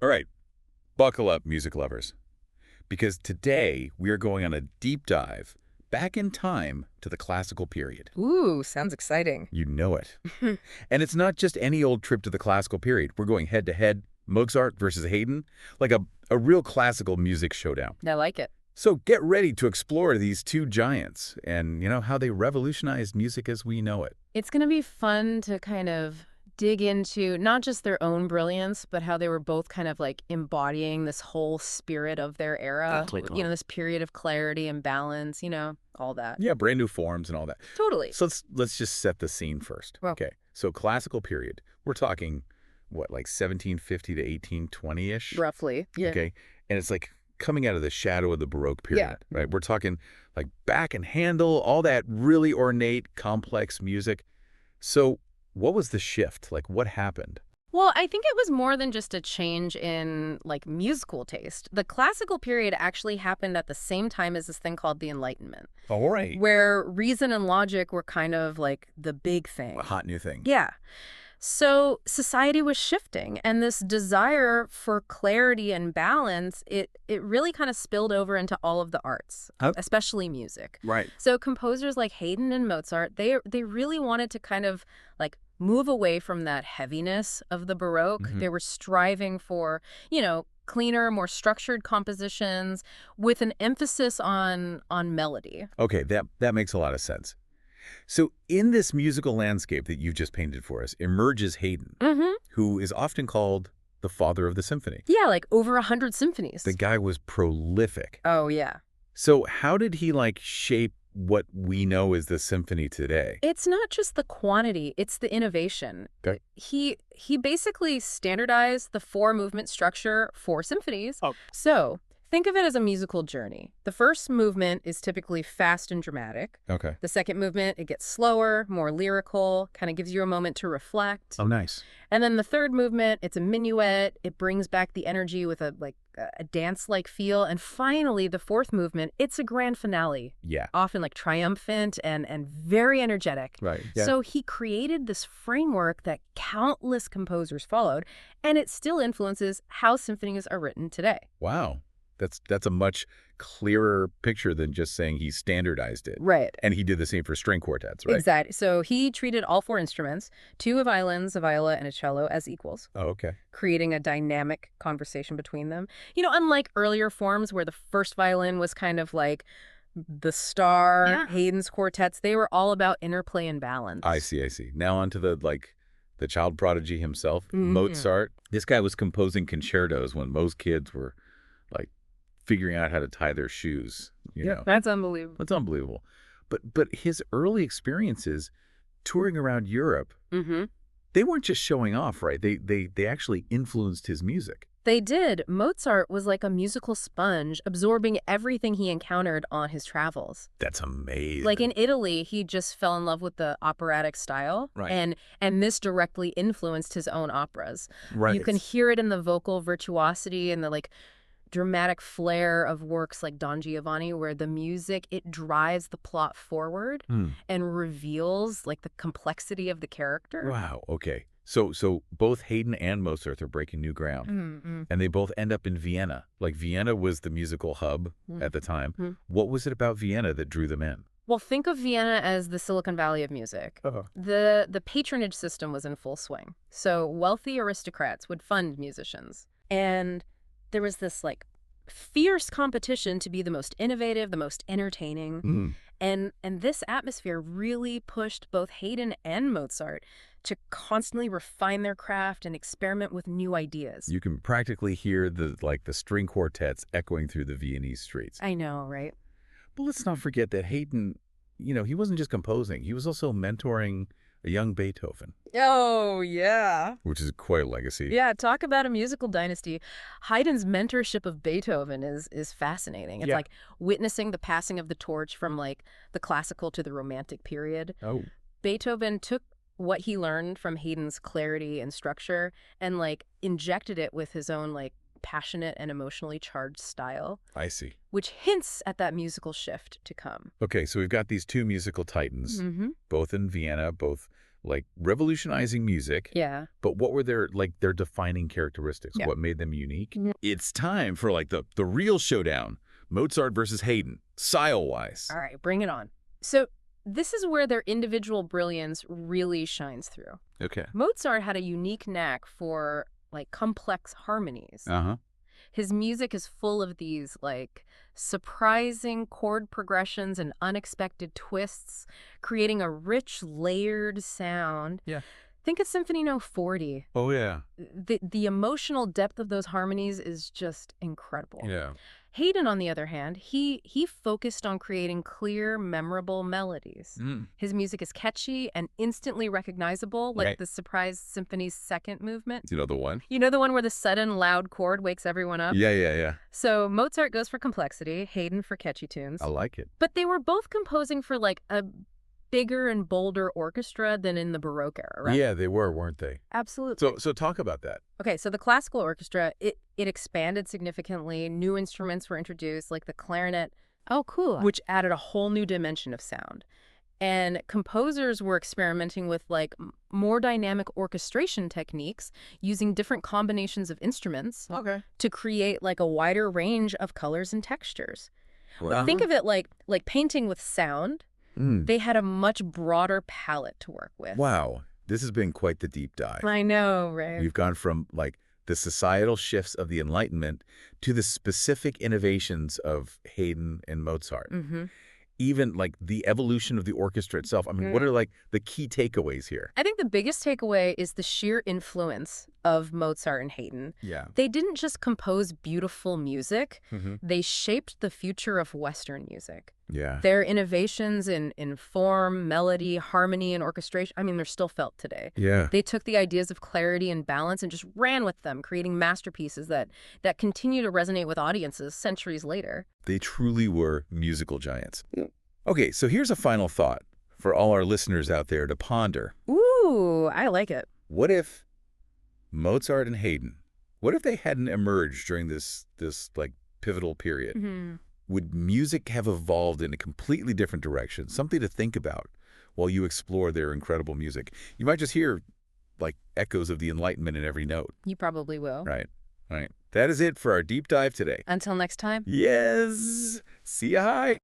All right, buckle up, music lovers, because today we are going on a deep dive back in time to the classical period. Ooh, sounds exciting. You know it. And it's not just any old trip to the classical period. We're going head-to-head, Mozart versus Haydn, like a real classical music showdown. I like it. So get ready to explore these two giants and, how they revolutionized music as we know it. It's going to be fun to kind of dig into not just their own brilliance, but how they were both kind of like embodying this whole spirit of their era. Completely. This period of clarity and balance, all that. Yeah, brand new forms and all that. Totally. So let's just set the scene first. Well, Okay, so classical period. We're talking, what, like 1750 to 1820-ish? roughly. Yeah. Okay, and it's like coming out of the shadow of the Baroque period, right? We're talking like Bach and Handel, all that really ornate, complex music. So what was the shift? Like, what happened? Well, I think it was more than just a change in like musical taste. The classical period actually happened at the same time as this thing called the Enlightenment, All right. where reason and logic were kind of like the big thing. A hot new thing. Yeah. So society was shifting, and this desire for clarity and balance, it really kind of spilled over into all of the arts, Oh. especially music. Right. So composers like Haydn and Mozart, they really wanted to kind of like move away from that heaviness of the Baroque. Mhm. They were striving for, cleaner, more structured compositions with an emphasis on melody. Okay, that makes a lot of sense. So in this musical landscape that you've just painted for us emerges Haydn, Mm-hmm. who is often called the father of the symphony. Yeah, like over 100 symphonies. The guy was prolific. Oh, yeah. So how did he shape what we know as the symphony today? It's not just the quantity, it's the innovation. Okay. He basically standardized the four-movement structure for symphonies. Oh. So think of it as a musical journey. The first movement is typically fast and dramatic. Okay. The second movement, it gets slower, more lyrical, kind of gives you a moment to reflect. Oh, nice. And then the third movement, it's a minuet. It brings back the energy with a dance-like feel. And finally, the fourth movement, it's a grand finale, Yeah. often like triumphant and very energetic. Right. Yeah. So he created this framework that countless composers followed, and it still influences how symphonies are written today. Wow. That's a much clearer picture than just saying he standardized it. Right. And he did the same for string quartets, right? Exactly. So he treated all four instruments, two violins, a viola, and a cello, as equals, Oh, okay. creating a dynamic conversation between them. Unlike earlier forms where the first violin was kind of like the star, Yeah. Haydn's quartets, they were all about interplay and balance. I see, I see. Now on to the child prodigy himself, Mhm. Mozart. This guy was composing concertos when most kids were like figuring out how to tie their shoes, you know. That's unbelievable. That's unbelievable. But his early experiences touring around Europe, Mm-hmm. they weren't just showing off, right? They actually influenced his music. They did. Mozart was like a musical sponge, absorbing everything he encountered on his travels. That's amazing. Like in Italy, he just fell in love with the operatic style, Right. and this directly influenced his own operas. right. You can hear it in the vocal virtuosity and the dramatic flair of works like Don Giovanni, where the music, it drives the plot forward Hmm. and reveals the complexity of the character. Wow. Okay. So both Haydn and Mozart are breaking new ground, Mm-hmm. and they both end up in Vienna. Like Vienna was the musical hub at the time. What was it about Vienna that drew them in? Well, think of Vienna as the Silicon Valley of music. The patronage system was in full swing. So wealthy aristocrats would fund musicians. And there was this fierce competition to be the most innovative, the most entertaining. Mm. And this atmosphere really pushed both Haydn and Mozart to constantly refine their craft and experiment with new ideas. You can practically hear the string quartets echoing through the Viennese streets. I know, right? But let's not forget that Haydn, he wasn't just composing. He was also mentoring a young Beethoven, Oh, yeah. which is quite a legacy. Yeah, talk about a musical dynasty. Haydn's mentorship of Beethoven is fascinating. It's Yeah. like witnessing the passing of the torch from the classical to the romantic period. Oh, Beethoven took what he learned from Haydn's clarity and structure and injected it with his own passionate and emotionally charged style, I see. which hints at that musical shift to come. Okay, so we've got these two musical titans, Mm-hmm. both in Vienna, both like revolutionizing music. Yeah. But what were their defining characteristics? Yeah. What made them unique? Mhm. It's time for like the real showdown. Mozart versus Haydn, style-wise. All right, bring it on. So this is where their individual brilliance really shines through. Okay. Mozart had a unique knack for like complex harmonies. Uh-huh. His music is full of these like surprising chord progressions and unexpected twists, creating a rich, layered sound. Yeah. Think of Symphony No. 40. Oh, yeah. The emotional depth of those harmonies is just incredible. Yeah. Haydn, on the other hand, he focused on creating clear, memorable melodies. His music is catchy and instantly recognizable, like Right. the Surprise Symphony's second movement. You know the one? You know the one where the sudden, loud chord wakes everyone up? Yeah. So Mozart goes for complexity, Haydn for catchy tunes. I like it. But they were both composing for like a bigger and bolder orchestra than in the Baroque era, right? Yeah, they were, weren't they? Absolutely. So talk about that. Okay, so the classical orchestra, it expanded significantly. New instruments were introduced, like the clarinet. Oh, cool. Which added a whole new dimension of sound. And composers were experimenting with like more dynamic orchestration techniques using different combinations of instruments to create like a wider range of colors and textures. Wow. Think of it like painting with sound. They had a much broader palette to work with. Wow. This has been quite the deep dive. I know, right? We've gone from like the societal shifts of the Enlightenment to the specific innovations of Haydn and Mozart. Even like the evolution of the orchestra itself. I mean, what are like the key takeaways here? I think the biggest takeaway is the sheer influence of Mozart and Haydn. Yeah. They didn't just compose beautiful music, they shaped the future of Western music. Yeah. Their innovations in form, melody, harmony, and orchestration, I mean, they're still felt today. Yeah. They took the ideas of clarity and balance and just ran with them, creating masterpieces that continue to resonate with audiences centuries later. They truly were musical giants. Okay, so here's a final thought for all our listeners out there to ponder. Ooh, I like it. What if Mozart and Haydn, what if they hadn't emerged during this like pivotal period? Would music have evolved in a completely different direction? Something to think about while you explore their incredible music. You might just hear like echoes of the Enlightenment in every note. You probably will. Right. That is it for our deep dive today. Until next time. Yes. See ya. Hi.